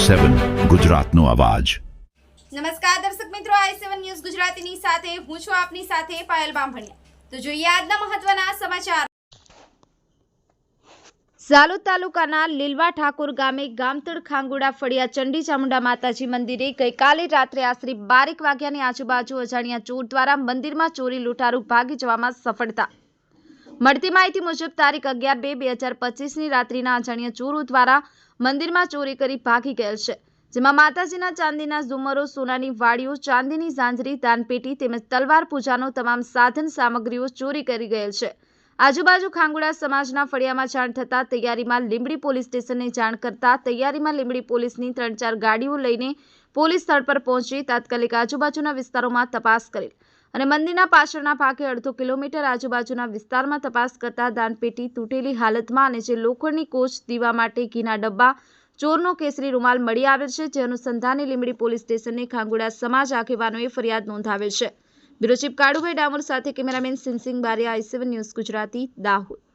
i7 ગુજરાતનો અવાજ। નમસ્કાર દર્શક મિત્રો, i7 ન્યૂઝ ગુજરાતીની સાથે હું છું આપની સાથે પાયલ બામભણિયા। તો જોઈએ આજના મહત્વના સમાચાર। ઝાલોદ તાલુકાના લીલવા ઠાકોર ગામે ગામતળ ખાંગુડા ફળિયા ચંડી ચામુંડા માતાજી મંદિરે ગઈકાલે રાત્રે આશરે 12 વાગ્યાની આજુબાજુ અજાણ્યા ચોર દ્વારા મંદિરમાં ચોરી લૂંટારૂ ભાગી જવામાં સફળતા મળતી માહિતી મુજબ તારીખ 11/2/2025ની રાત્રિના અજાણ્યા ચોરો દ્વારા મંદિરમાં ચોરી કરી ભાગી ગયેલ છે, જેમાં માતાજીના ચાંદીના ઝુમરો, સોનાની વાડીઓ, ચાંદીની ઝાંઝરી, દાનપેટી તેમજ તલવાર પૂજાનો તમામ સાધન સામગ્રીઓ ચોરી કરી ગયેલ છે। આજુબાજુ ખાંગુડા સમાજના ફળિયામાં જાણ થતા તૈયારીમાં લીંબડી પોલીસ સ્ટેશનને જાણ કરતા તૈયારીમાં લીંબડી પોલીસની 3-4 ગાડીઓ લઈને પોલીસ સ્થળ પર પહોંચી તાત્કાલિક આજુબાજુના વિસ્તારોમાં તપાસ કરેલ અને મંદિરના પાછળના ભાગે 1/2 કિલોમીટર આજુબાજુના વિસ્તારમાં તપાસ કરતા દાનપેટી તૂટેલી હાલતમાં અને જે લોખંડની કોચ દીવા માટે ઘીના ડબ્બા, ચોરનો કેસરી રૂમાલ મળી આવેલ છે, જે અનુસંધાને લીંબડી પોલીસ સ્ટેશનને ખાંગુડા સમાજ આગેવાનોએ ફરિયાદ નોંધાવેલ છે। બ્યુરો ચીફ કાળુભાઈ ડામોર સાથે cameraman Sinsing Baria, i7 news Gujarati, Dahod.